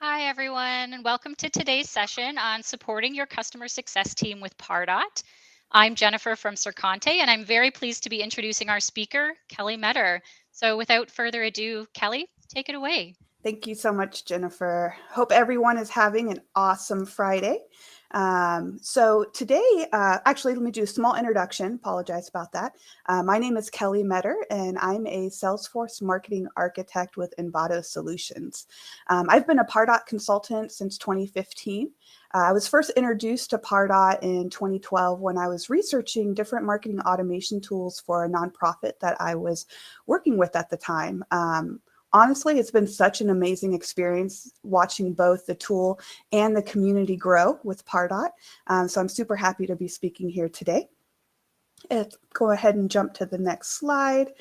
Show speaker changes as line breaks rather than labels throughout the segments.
Hi, everyone, and welcome to today's session on supporting your customer success team with Pardot. I'm Jennifer from Circonte, and I'm very pleased to be introducing our speaker, Kelly Metter. So, without further ado, Kelly, take it away.
Thank you so much, Jennifer. Hope everyone is having an awesome Friday. So today, actually, let me do a small introduction. Apologize about that. My name is Kelly Metter, and I'm a Salesforce marketing architect with Envato Solutions. I've been a Pardot consultant since 2015. I was first introduced to Pardot in 2012 when I was researching different marketing automation tools for a nonprofit that I was working with at the time. Honestly, it's been such an amazing experience watching both the tool and the community grow with Pardot. So I'm super happy to be speaking here today. Let's go ahead and jump to the next slide.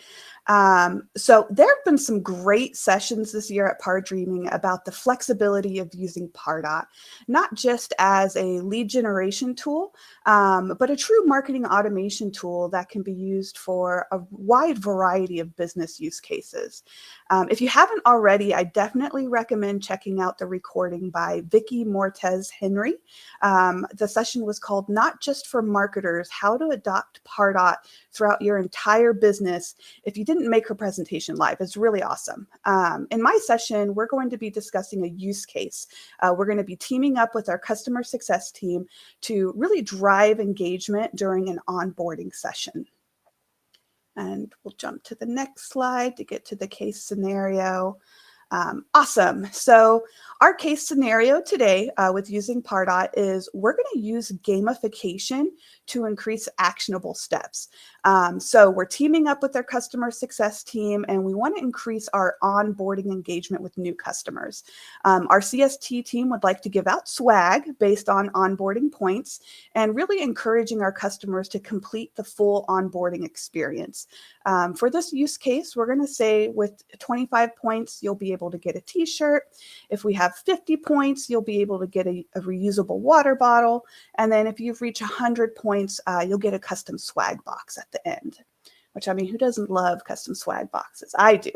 So there have been some great sessions this year at Pardot Dreaming about the flexibility of using Pardot, not just as a lead generation tool, but a true marketing automation tool that can be used for a wide variety of business use cases. If you haven't already, I definitely recommend checking out the recording by Vicky Mortez Henry. The session was called Not Just for Marketers, How to Adopt Pardot Throughout Your Entire Business. If you didn't make her presentation live, it's really awesome. In my session, we're going to be discussing a use case. We're going to be teaming up with our customer success team to really drive engagement during an onboarding session. And we'll jump to the next slide to get to the case scenario. Awesome. So our case scenario today with using Pardot is we're going to use gamification to increase actionable steps. So we're teaming up with our customer success team, and we want to increase our onboarding engagement with new customers. Our CST team would like to give out swag based on onboarding points and really encouraging our customers to complete the full onboarding experience. For this use case, we're going to say with 25 points, you'll be able to get a t-shirt. If we have 50 points, you'll be able to get a reusable water bottle. And then if you've reached 100 points, you'll get a custom swag box at the end, which, I mean, who doesn't love custom swag boxes? I do.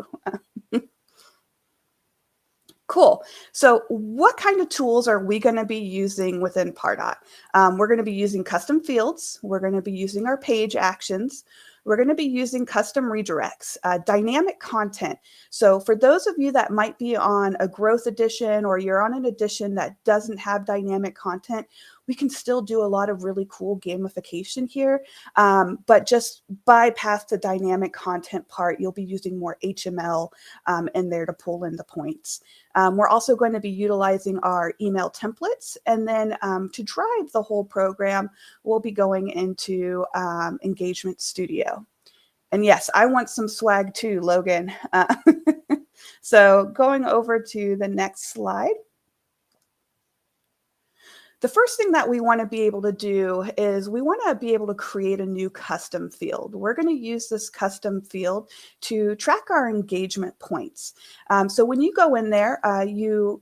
Cool. So what kind of tools are we going to be using within Pardot? We're going to be using custom fields. We're going to be using our page actions. We're going to be using custom redirects, dynamic content. So for those of you that might be on a growth edition or you're on an edition that doesn't have dynamic content, we can still do a lot of really cool gamification here, but just bypass the dynamic content part. You'll be using more HTML in there to pull in the points. We're also going to be utilizing our email templates. And then to drive the whole program, we'll be going into Engagement Studio. And yes, I want some swag too, Logan. So going over to the next slide. The first thing that we want to be able to do is we want to be able to create a new custom field. We're going to use this custom field to track our engagement points. So when you go in there, and you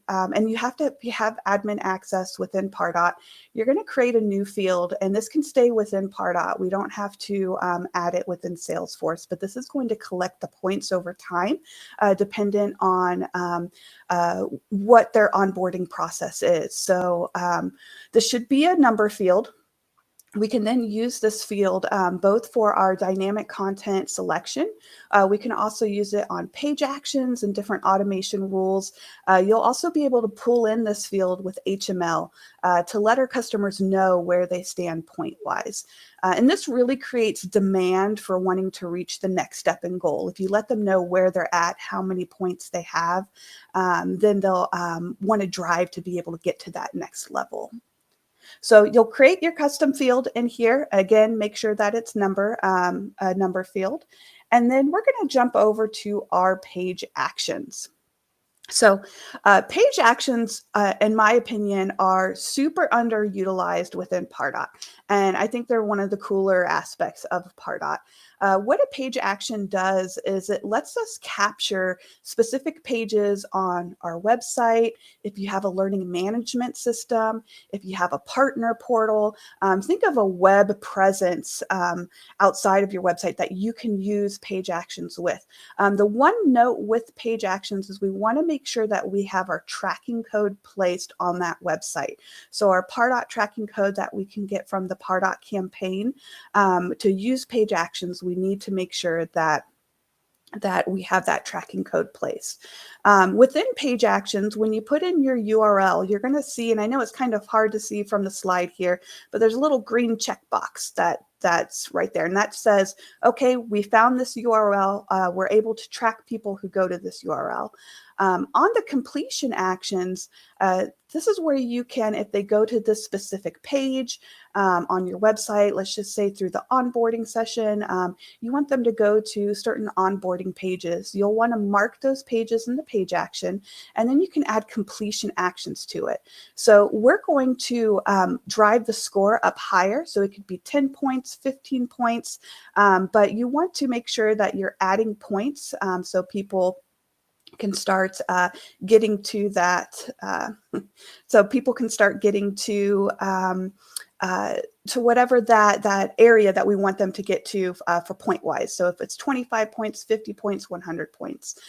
have to have admin access within Pardot, you're going to create a new field, and this can stay within Pardot. We don't have to add it within Salesforce, but this is going to collect the points over time, dependent on what their onboarding process is. So this should be a number field. We can then use this field both for our dynamic content selection. We can also use it on page actions and different automation rules. You'll also be able to pull in this field with HTML to let our customers know where they stand point-wise. And this really creates demand for wanting to reach the next step and goal. If you let them know where they're at, how many points they have, then they'll want to drive to be able to get to that next level. So you'll create your custom field in here. Again, make sure that it's a number field. And then we're going to jump over to our page actions. So page actions, in my opinion, are super underutilized within Pardot. And I think they're one of the cooler aspects of Pardot. What a page action does is it lets us capture specific pages on our website. If you have a learning management system, if you have a partner portal, think of a web presence outside of your website that you can use page actions with. The one note with page actions is we want to make sure that we have our tracking code placed on that website. So our Pardot tracking code that we can get from the Pardot campaign, to use page actions, we need to make sure that we have that tracking code placed. Within page actions, when you put in your URL, you're going to see, and I know it's kind of hard to see from the slide here, but there's a little green checkbox that's right there. And that says, okay, we found this URL. We're able to track people who go to this URL. On the completion actions, this is where you can, if they go to this specific page on your website, let's just say through the onboarding session, you want them to go to certain onboarding pages. You'll want to mark those pages in the page action, and then you can add completion actions to it. So we're going to drive the score up higher. So it could be 10 points, 15 points, but you want to make sure that you're adding points so people can start getting to that. So people can start getting to whatever that area that we want them to get to for point wise. So if it's 25 points, 50 points, 100 points.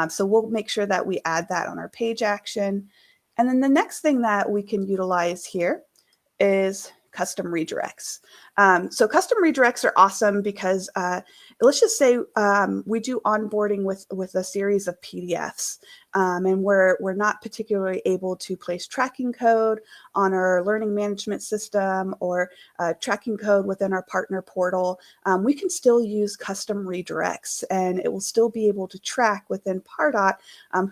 So we'll make sure that we add that on our page action. And then the next thing that we can utilize here is custom redirects. So custom redirects are awesome because let's just say we do onboarding with a series of PDFs, and we're not particularly able to place tracking code on our learning management system or tracking code within our partner portal. We can still use custom redirects, and it will still be able to track within Pardot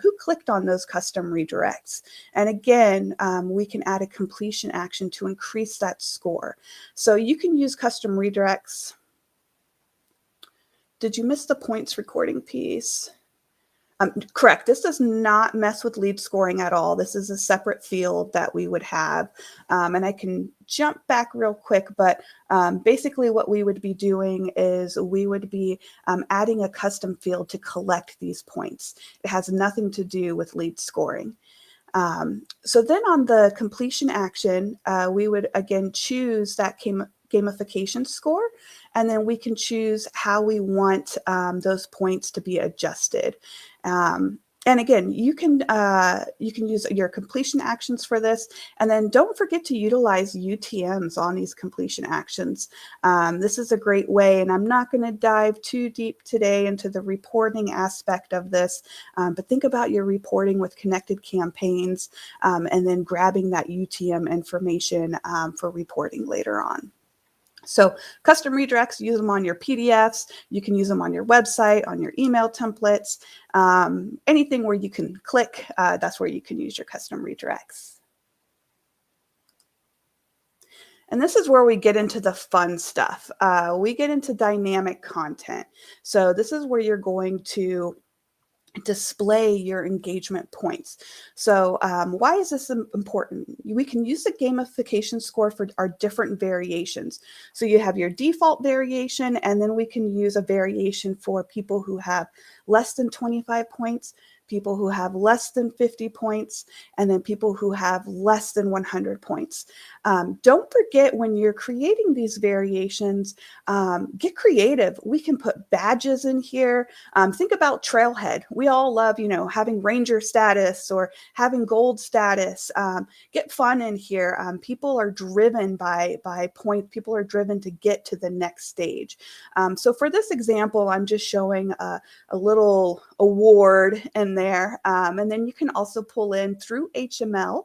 who clicked on those custom redirects. And again, we can add a completion action to increase that score. So you can use custom redirects. Did you miss the points recording piece? Correct. This does not mess with lead scoring at all. This is a separate field that we would have. And I can jump back real quick, but basically what we would be doing is we would be adding a custom field to collect these points. It has nothing to do with lead scoring. So then on the completion action, we would again choose that gamification score, and then we can choose how we want those points to be adjusted. And again, you can use your completion actions for this, and then don't forget to utilize UTMs on these completion actions. This is a great way, and I'm not going to dive too deep today into the reporting aspect of this, but think about your reporting with connected campaigns, and then grabbing that UTM information for reporting later on. So custom redirects, use them on your PDFs. You can use them on your website, on your email templates, anything where you can click, that's where you can use your custom redirects. And this is where we get into the fun stuff. We get into dynamic content. So this is where you're going to display your engagement points. So why is this important? We can use the gamification score for our different variations. So you have your default variation, and then we can use a variation for people who have less than 25 points, people who have less than 50 points, and then people who have less than 100 points. Don't forget, when you're creating these variations, get creative. We can put badges in here. Think about Trailhead. We all love, having Ranger status or having gold status. Get fun in here. People are driven by point. People are driven to get to the next stage. So for this example, I'm just showing a little award in there. And then you can also pull in through HML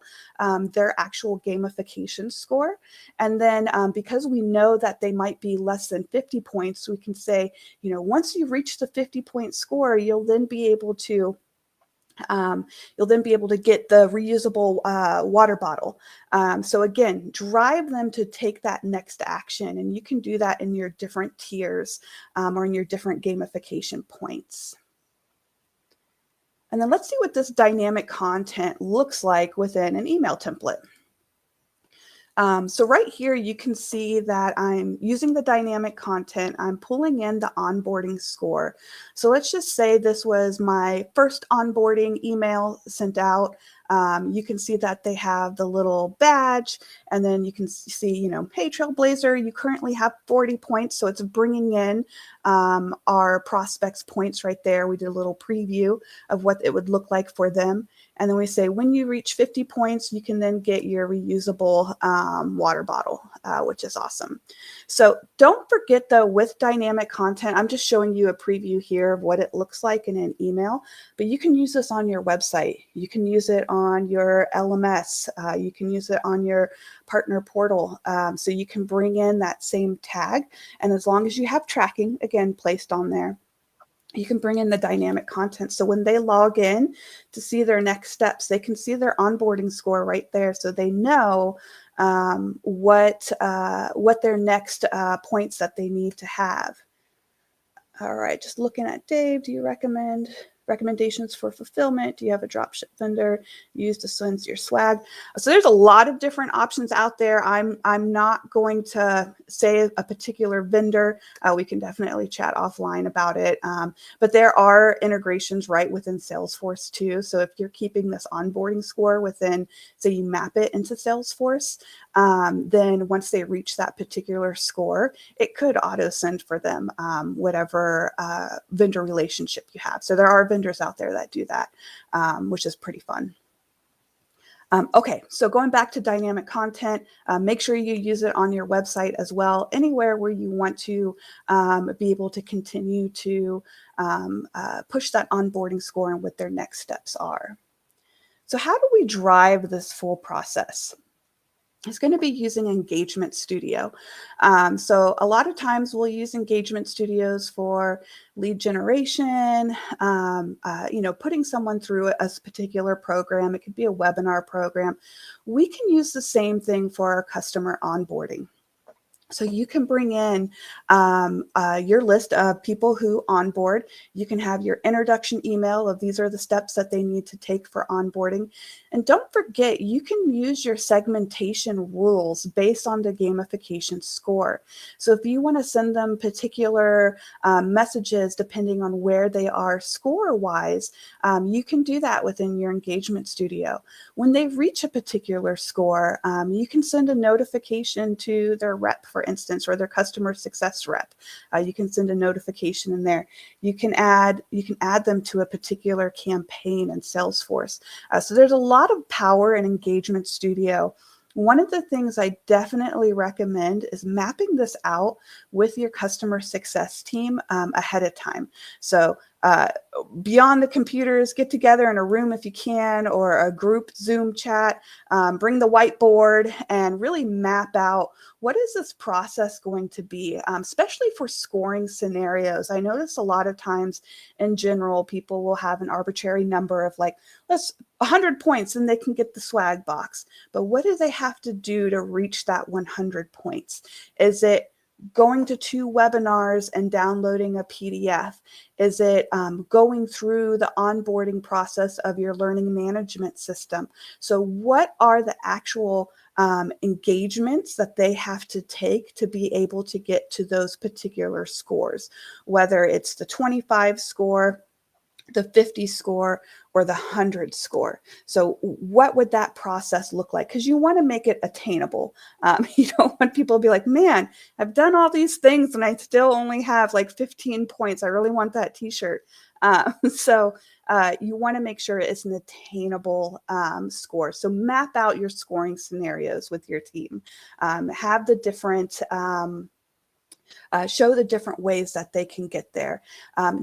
their actual gamification score. And then because we know that they might be less than 50 points, we can say, once you reach the 50-point score, you'll then be able to get the reusable water bottle. So again, drive them to take that next action, and you can do that in your different tiers or in your different gamification points. And then let's see what this dynamic content looks like within an email template. So right here, you can see that I'm using the dynamic content. I'm pulling in the onboarding score. So let's just say this was my first onboarding email sent out. You can see that they have the little badge, and then you can see, you know, hey, Trailblazer, you currently have 40 points. So it's bringing in our prospects' points right there. We did a little preview of what it would look like for them. And then we say, when you reach 50 points, you can then get your reusable water bottle, which is awesome. So don't forget though, with dynamic content, I'm just showing you a preview here of what it looks like in an email, but you can use this on your website. You can use it on your LMS. You can use it on your partner portal. So you can bring in that same tag. And as long as you have tracking, again, placed on there, you can bring in the dynamic content. So when they log in to see their next steps, they can see their onboarding score right there. So they know what their next points that they need to have. All right, just looking at Dave, do you recommend recommendations for fulfillment? Do you have a dropship vendor used to send your swag? So there's a lot of different options out there. I'm not going to say a particular vendor. We can definitely chat offline about it. But there are integrations right within Salesforce too. So if you're keeping this onboarding score within, say you map it into Salesforce, then once they reach that particular score, it could auto send for them whatever vendor relationship you have. So there are vendors out there that do that, which is pretty fun. Okay, so going back to dynamic content, make sure you use it on your website as well, anywhere where you want to be able to continue to push that onboarding score and what their next steps are. So how do we drive this full process? It's going to be using Engagement Studio. So a lot of times we'll use Engagement Studios for lead generation, you know, putting someone through a particular program. It could be a webinar program. We can use the same thing for our customer onboarding. So you can bring in your list of people who onboard. You can have your introduction email of these are the steps that they need to take for onboarding. And don't forget, you can use your segmentation rules based on the gamification score. So if you want to send them particular messages depending on where they are score-wise, you can do that within your Engagement Studio. When they reach a particular score, you can send a notification to their rep, for instance, or their customer success rep. You can send a notification in there. You can add them to a particular campaign in Salesforce. So there's a lot of power in Engagement Studio. One of the things I definitely recommend is mapping this out with your customer success team ahead of time. So beyond the computers, get together in a room if you can, or a group Zoom chat, bring the whiteboard and really map out what is this process going to be, especially for scoring scenarios. I notice a lot of times in general, people will have an arbitrary number of like, let's 100 points and they can get the swag box. But what do they have to do to reach that 100 points? Is it going to 2 webinars and downloading a PDF? Is it going through the onboarding process of your learning management system? So what are the actual engagements that they have to take to be able to get to those particular scores, whether it's the 25 score, the 50 score, or the 100 score? So what would that process look like? Because you want to make it attainable. You don't want people to be like, man, I've done all these things and I still only have like 15 points. I really want that t-shirt. So you want to make sure it's an attainable score. So map out your scoring scenarios with your team. Have the different show the different ways that they can get there.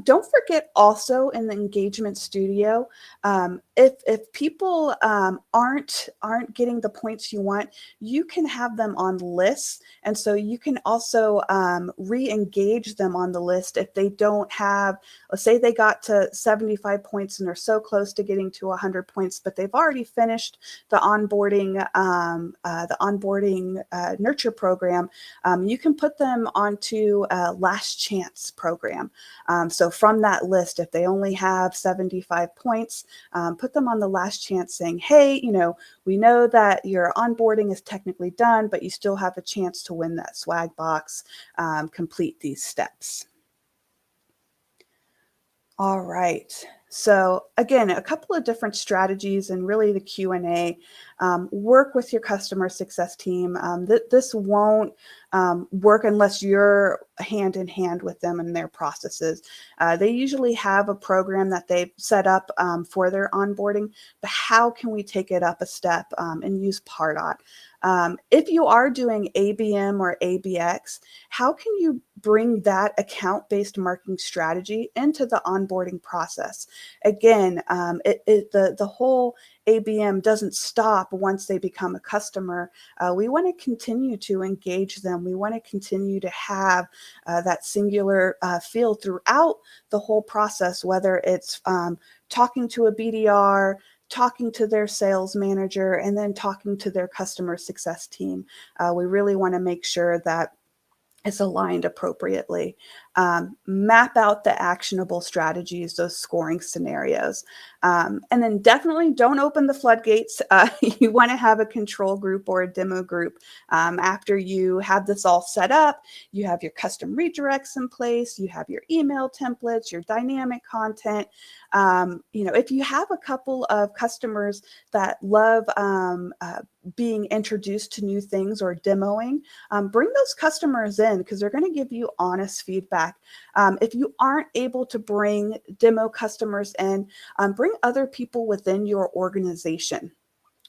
Don't forget also in the Engagement Studio, if people aren't getting the points you want, you can have them on lists. And so you can also re-engage them on the list if they don't have, let's say they got to 75 points and they're so close to getting to 100 points, but they've already finished the onboarding nurture program. You can put them on onto a last chance program. So from that list, if they only have 75 points, put them on the last chance saying, hey, we know that your onboarding is technically done, but you still have a chance to win that swag box. Complete these steps. All right. So again, a couple of different strategies and really the Q&A. Work with your customer success team. This won't work unless you're hand in hand with them and their processes. They usually have a program that they've set up for their onboarding, but how can we take it up a step and use Pardot? If you are doing ABM or ABX, how can you bring that account-based marketing strategy into the onboarding process? Again, the whole ABM doesn't stop once they become a customer. We want to continue to engage them. We want to continue to have that singular feel throughout the whole process, whether it's talking to a BDR, talking to their sales manager, and then talking to their customer success team. We really want to make sure that it's aligned appropriately. Map out the actionable strategies, those scoring scenarios. And then definitely don't open the floodgates. You want to have a control group or a demo group. After you have this all set up, you have your custom redirects in place, you have your email templates, your dynamic content. If you have a couple of customers that love being introduced to new things or demoing, bring those customers in because they're going to give you honest feedback. If you aren't able to bring demo customers in, bring other people within your organization,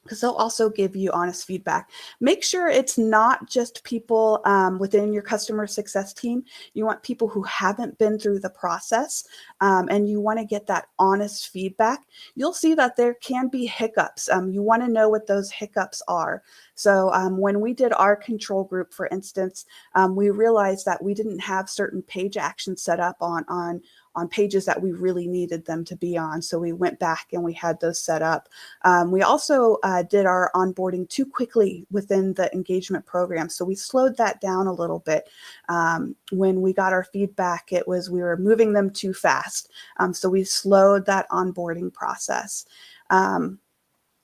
because they'll also give you honest feedback. Make sure it's not just people within your customer success team. You want people who haven't been through the process, and you want to get that honest feedback. You'll see that there can be hiccups. You want to know what those hiccups are. So when we did our control group, for instance, we realized that we didn't have certain page actions set up on pages that we really needed them to be on. So we went back and we had those set up. We also did our onboarding too quickly within the engagement program. So we slowed that down a little bit. When we got our feedback, we were moving them too fast. So we slowed that onboarding process.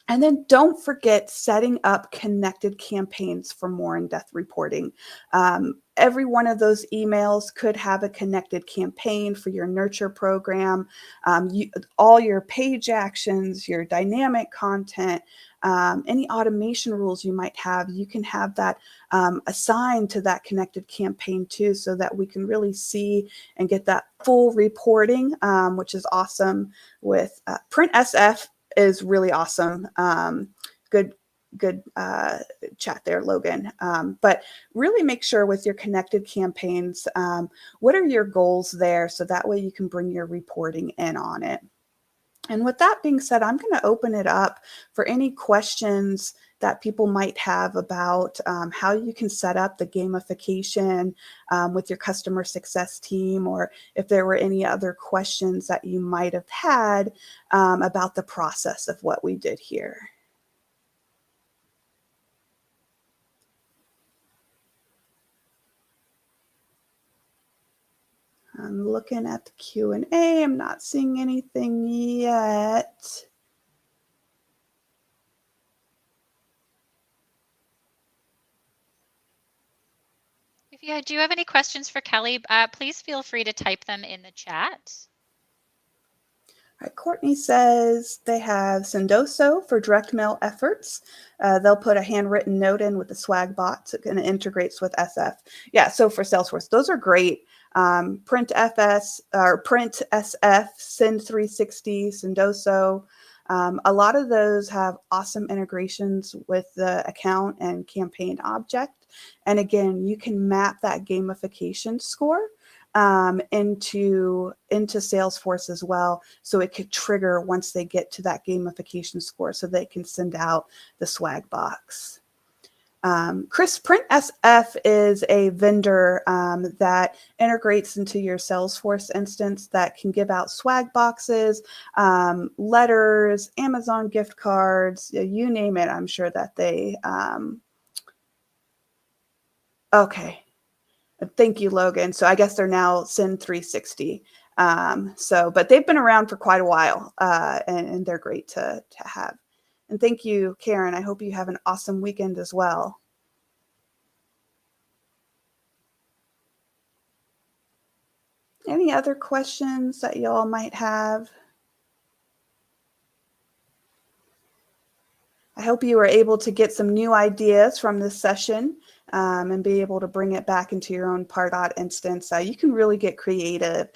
And then don't forget setting up connected campaigns for more in-depth reporting. Every one of those emails could have a connected campaign for your nurture program. All your page actions, your dynamic content, any automation rules you might have, you can have that assigned to that connected campaign too, so that we can really see and get that full reporting, which is awesome. With Print SF is really awesome. Good chat there, Logan. But really make sure with your connected campaigns, what are your goals there? So that way you can bring your reporting in on it. And with that being said, I'm going to open it up for any questions that people might have about how you can set up the gamification with your customer success team, or if there were any other questions that you might have had about the process of what we did here. I'm looking at the Q&A. I'm not seeing anything yet.
If you do have any questions for Kelly, please feel free to type them in the chat.
All right, Courtney says they have Sendoso for direct mail efforts. They'll put a handwritten note in with the swag box, and it integrates with SF. Yeah, so for Salesforce, those are great. Print FS or Print SF, Send 360, Sendoso. A lot of those have awesome integrations with the account and campaign object. And again, you can map that gamification score into Salesforce as well. So it could trigger once they get to that gamification score, so they can send out the swag box. Chris, Print SF is a vendor that integrates into your Salesforce instance that can give out swag boxes, letters, Amazon gift cards, you name it. I'm sure that they, okay. Thank you, Logan. So I guess they're now Sin 360. But they've been around for quite a while, and they're great to have. And thank you, Karen. I hope you have an awesome weekend as well. Any other questions that y'all might have? I hope you were able to get some new ideas from this session and be able to bring it back into your own Pardot instance. You can really get creative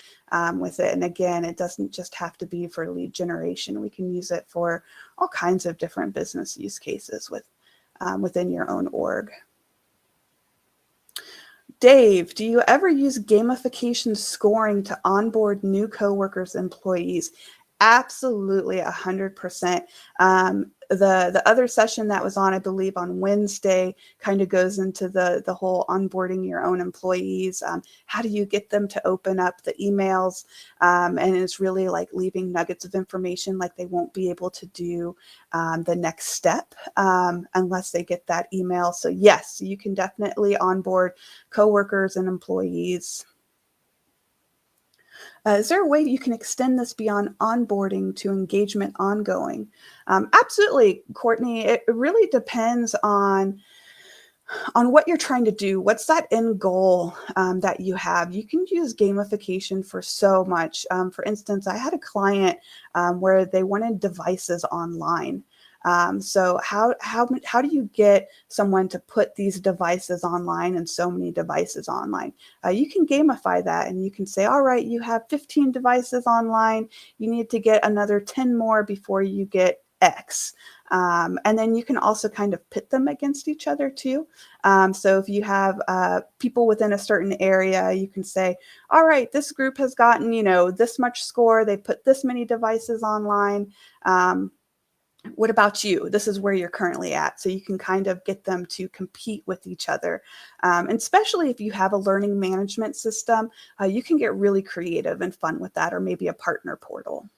with it. And again, it doesn't just have to be for lead generation. We can use it for all kinds of different business use cases within your own org. Dave, do you ever use gamification scoring to onboard new coworkers, employees? Absolutely, 100%. The other session that was on, I believe, on Wednesday, kind of goes into the whole onboarding your own employees. How do you get them to open up the emails? And it's really like leaving nuggets of information, like they won't be able to do the next step unless they get that email. So yes, you can definitely onboard coworkers and employees. Is there a way you can extend this beyond onboarding to engagement ongoing? Absolutely, Courtney. It really depends on what you're trying to do. What's that end goal that you have? You can use gamification for so much. For instance, I had a client where they wanted devices online. So how do you get someone to put these devices online and so many devices online? You can gamify that and you can say, all right, you have 15 devices online. You need to get another 10 more before you get X. And then you can also kind of pit them against each other too. So if you have people within a certain area, you can say, all right, this group has gotten, this much score. They put this many devices online. What about you? This is where you're currently at. So you can kind of get them to compete with each other. And especially if you have a learning management system, you can get really creative and fun with that, or maybe a partner portal.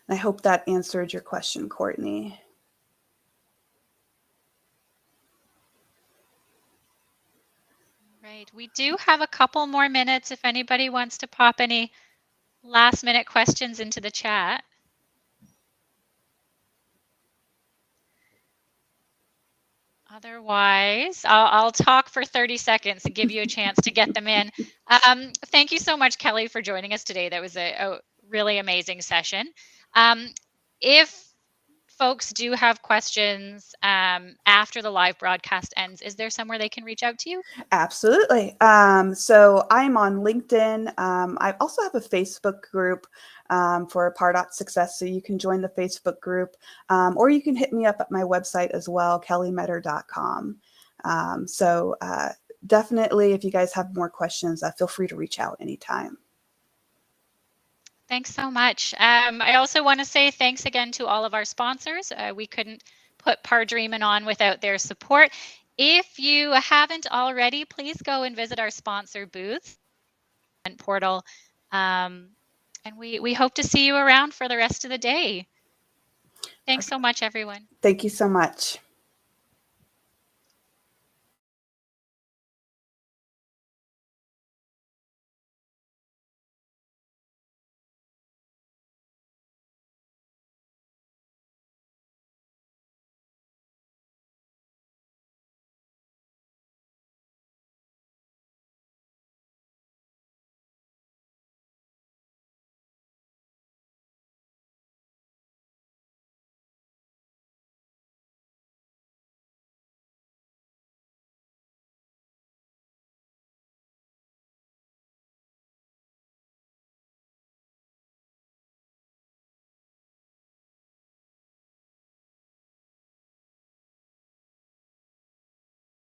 I hope that answered your question, Courtney.
Right. We do have a couple more minutes if anybody wants to pop any last minute questions into the chat. Otherwise, I'll talk for 30 seconds and give you a chance to get them in. Thank you so much, Kelly, for joining us today. That was a really amazing session. If folks do have questions after the live broadcast ends, is there somewhere they can reach out to you?
Absolutely. So I'm on LinkedIn. I also have a Facebook group for Pardot Success, so you can join the Facebook group, or you can hit me up at my website as well, kellymetter.com. So definitely, if you guys have more questions, feel free to reach out anytime.
Thanks so much. I also want to say thanks again to all of our sponsors. We couldn't put Pardreamin' on without their support. If you haven't already, please go and visit our sponsor booths and portal. And we hope to see you around for the rest of the day. Thanks so much, everyone.
Thank you so much.